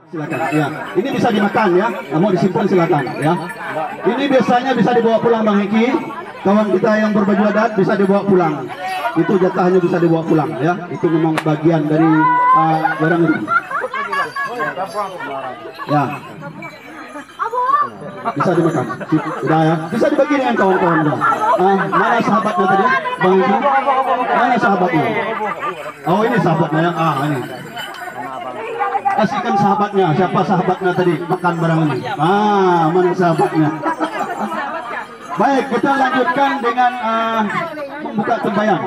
Silakan ya. Ini bisa dimakan ya. Mau disimpan silakan ya. Ini biasanya bisa dibawa pulang Bang Heki. Kawan kita yang berbaju adat bisa dibawa pulang. Itu jatahnya bisa dibawa pulang ya. Itu memang bagian dari barang itu. Ya. Bisa dimakan. Sudah ya. Bisa dibagi dengan kawan-kawan dong. Mana sahabatnya tadi? Bang Heki. Mana sahabatnya? Oh, ini sahabatnya ya. Ini. Kasihkan sahabatnya. Siapa sahabatnya tadi makan barang ini? Mana sahabatnya? Baik, kita lanjutkan dengan membuka tembayan.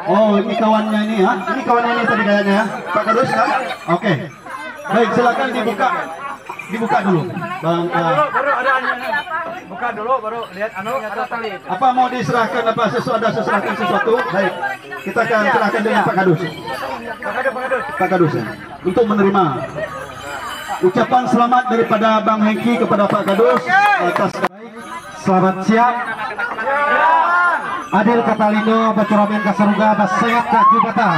Oh, ini kawannya ini ya. Ini kawannya ini tadi kayaknya ya. Pak Kadus ya? Oke. Baik, silakan dibuka. Dibuka dulu. Bang baru ada buka dulu baru lihat ada tali. Apa mau diserahkan apa ada seserahkan sesuatu? Baik. Kita akan serahkan dengan Pak Kadus. Pak Kadus ya. Untuk menerima ucapan selamat daripada Bang Heki kepada Pak Kadus atas selamat siang. Adil Katalino Bacuramen Kasaruga Basehat Kaki Bata.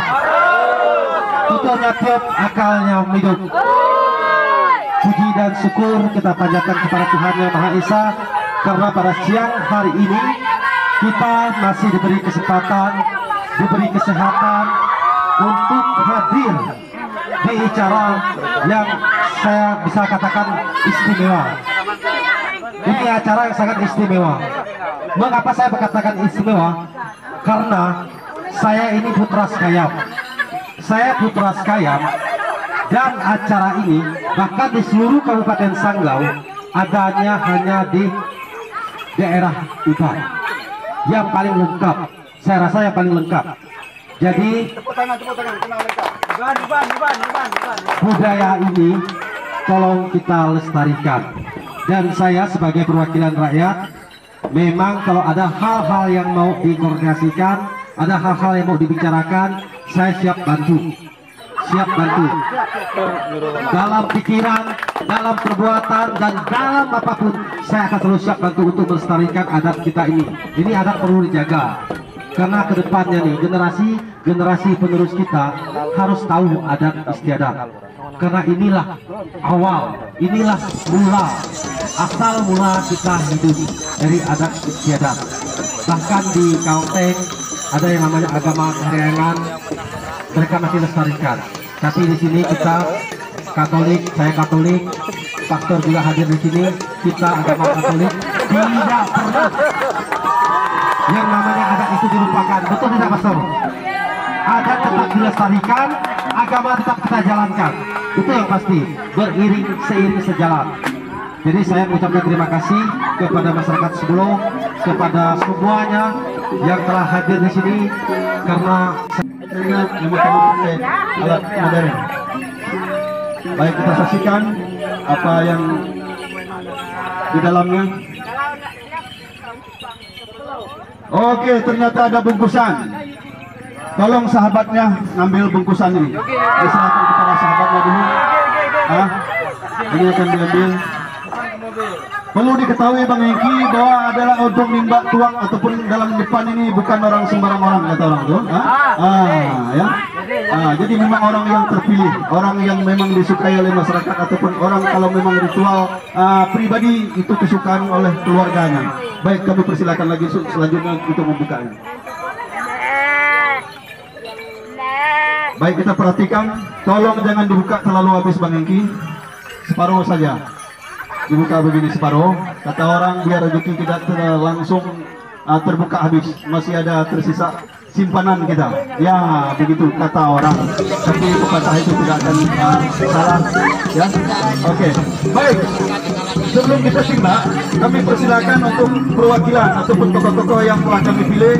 Tutur nyatiap akalnya hidup. Puji dan syukur kita panjatkan kepada Tuhan Yang Maha Esa karena pada siang hari ini kita masih diberi kesempatan, diberi kesehatan untuk hadir di acara yang saya bisa katakan istimewa. Ini acara yang sangat istimewa. Mengapa saya berkatakan istimewa? Karena saya ini putra Sekayam. Saya putra Sekayam. Dan acara ini bahkan di seluruh Kabupaten Sanggau adanya hanya di daerah Uban yang paling lengkap. Saya rasa yang paling lengkap. Jadi budaya ini tolong kita lestarikan. Dan saya sebagai perwakilan rakyat, memang kalau ada hal-hal yang mau dikoordinasikan, ada hal-hal yang mau dibicarakan, saya siap bantu. Siap bantu dalam pikiran, dalam perbuatan, dan dalam apapun. Saya akan selalu siap bantu untuk melestarikan adat kita ini. Ini adat perlu dijaga karena kedepannya nih generasi penerus kita harus tahu adat istiadat. Karena inilah awal, inilah mula, asal mula kita hidup dari adat istiadat. Bahkan di Kalteng ada yang namanya agama Kahyangan, mereka masih lestarikan. Tapi di sini kita Katolik, saya Katolik, pastor juga hadir di sini. Kita agama Katolik tidak pernah yang namanya adat itu dilupakan. Betul tidak, pastor? Adat tetap dilestarikan, agama tetap kita jalankan. Itu yang pasti, beriring seiring sejalan. Jadi saya mengucapkan terima kasih kepada masyarakat Sebelo, kepada semuanya yang telah hadir di sini karena yang pakai alat modern. Baik, kita saksikan apa yang di dalamnya. Oke, ternyata ada bungkusan. Tolong sahabatnya ngambil bungkusan ini. Diserahkan kepada sahabatnya dulu. Ini akan diambil. Perlu diketahui Bang Heki bahwa adalah untuk nimba tuang ataupun dalam depan ini bukan orang sembarang orang, kata orang itu. Ya. Jadi memang orang yang terpilih, orang yang memang disukai oleh masyarakat ataupun orang kalau memang ritual pribadi itu kesukaan oleh keluarganya. Baik, kami persilakan lagi selanjutnya untuk membukanya. Baik, kita perhatikan, tolong jangan dibuka terlalu habis Bang Heki, separuh saja. Dibuka begini separuh, kata orang biar rezeki tidak langsung terbuka habis, masih ada tersisa simpanan kita. Ya begitu kata orang, tapi pepatah itu tidak akan salah ya. Oke, baik, sebelum kita simak, kami persilakan untuk perwakilan ataupun tokoh-tokoh yang telah kami pilih.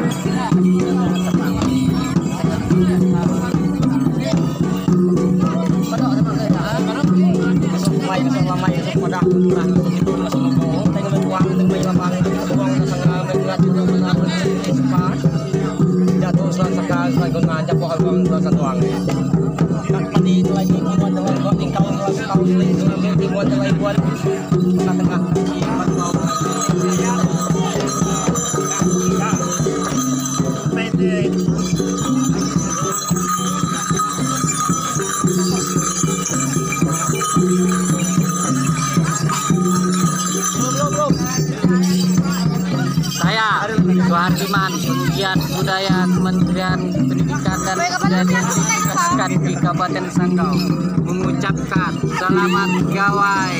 Saya Suhardiman, penggiat budaya Kementerian Pendidikan dan Kebudayaan ditugaskan di Kabupaten Sanggau, mengucapkan selamat Gawai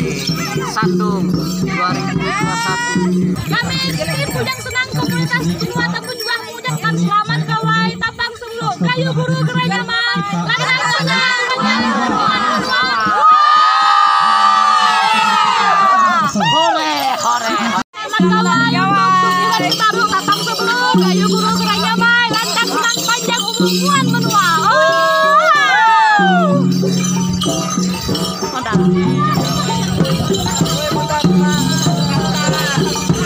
1 2021. Kami tim Bujang Senang komunitas Jua Tapun juga mengucapkan selamat Gawai Tapang Sumluk Kayu Guru Gerai Nyaman Landak Senang Hore hore. Selamat Gawai untuk Iwan Baru Tapang Sumluk Kayu Guru Gerai Nyaman Landak Senang panjang umur puan menua.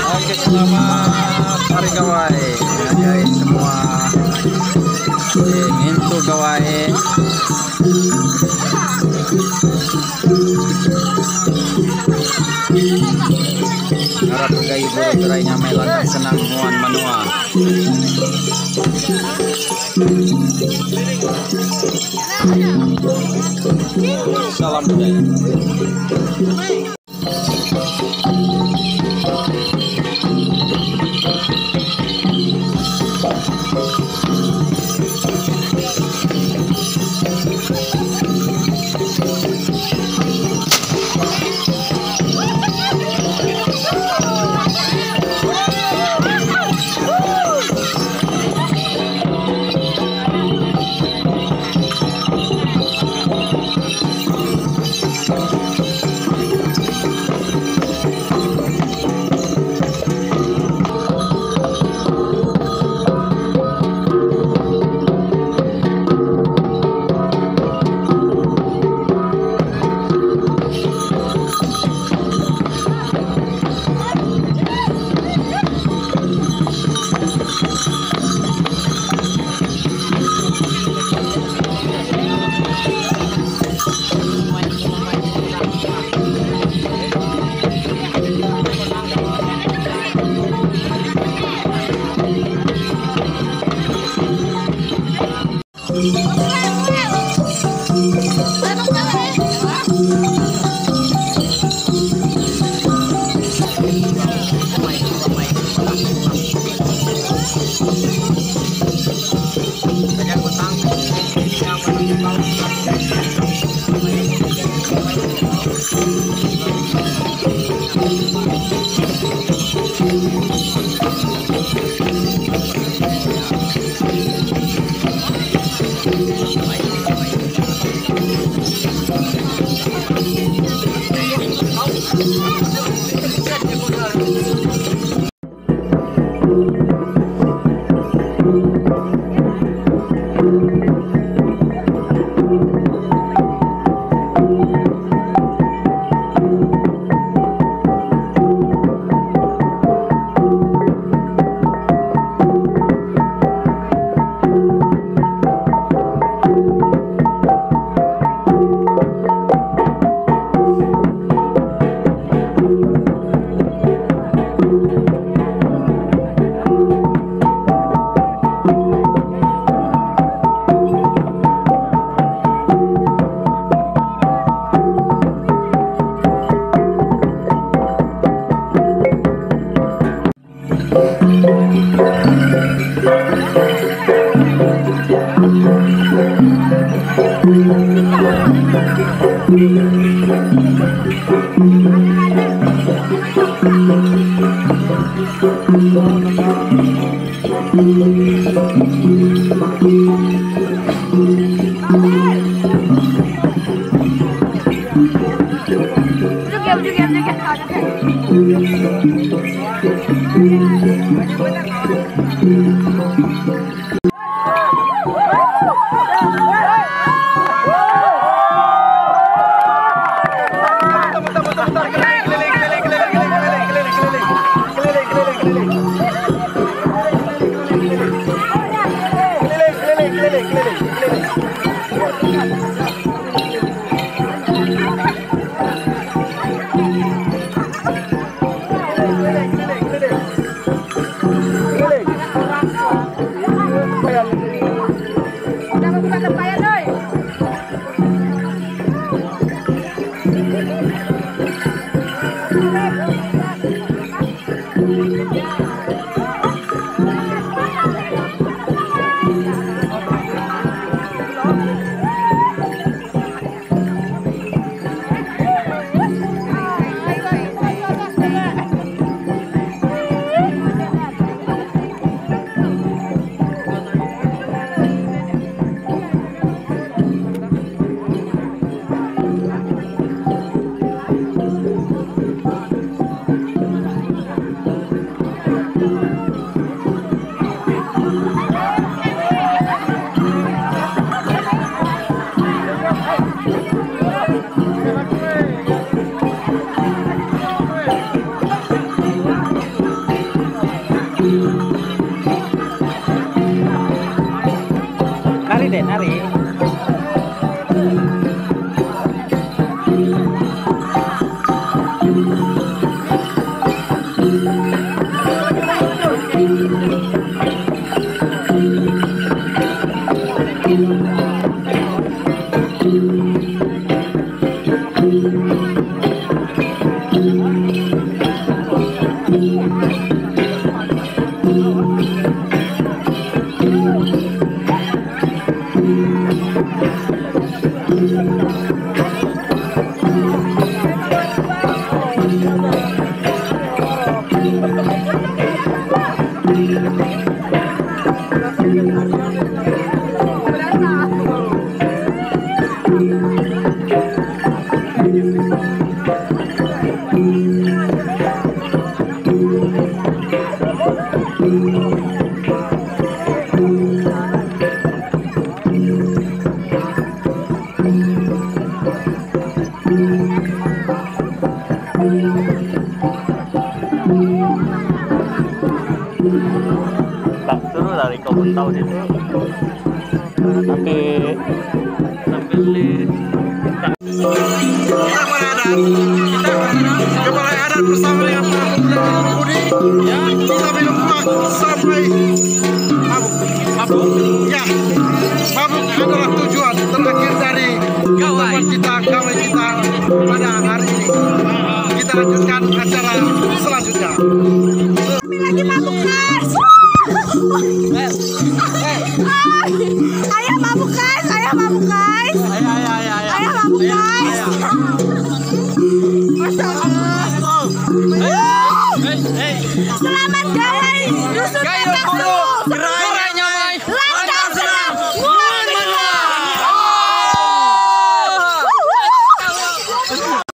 Oke, selamat Hari Gawai dari semua Intu Gawai. Harap gay buru gerai nyamai lantak senang muan manua. Salam budaya. Bang turun dari kebun tahu itu tapi sambil kepala adat bersama dengan para pemuda Budi ya kita minum sampai mabuk ya mabuk adalah tujuan terakhir dari kawan kita pada hari ini kita lanjutkan acara selanjutnya lagi mabuk guys. Ayah mabuk guys, ayah mabuk guys. Ayah mabuk guys. Selamat guys. Dusun Bebas.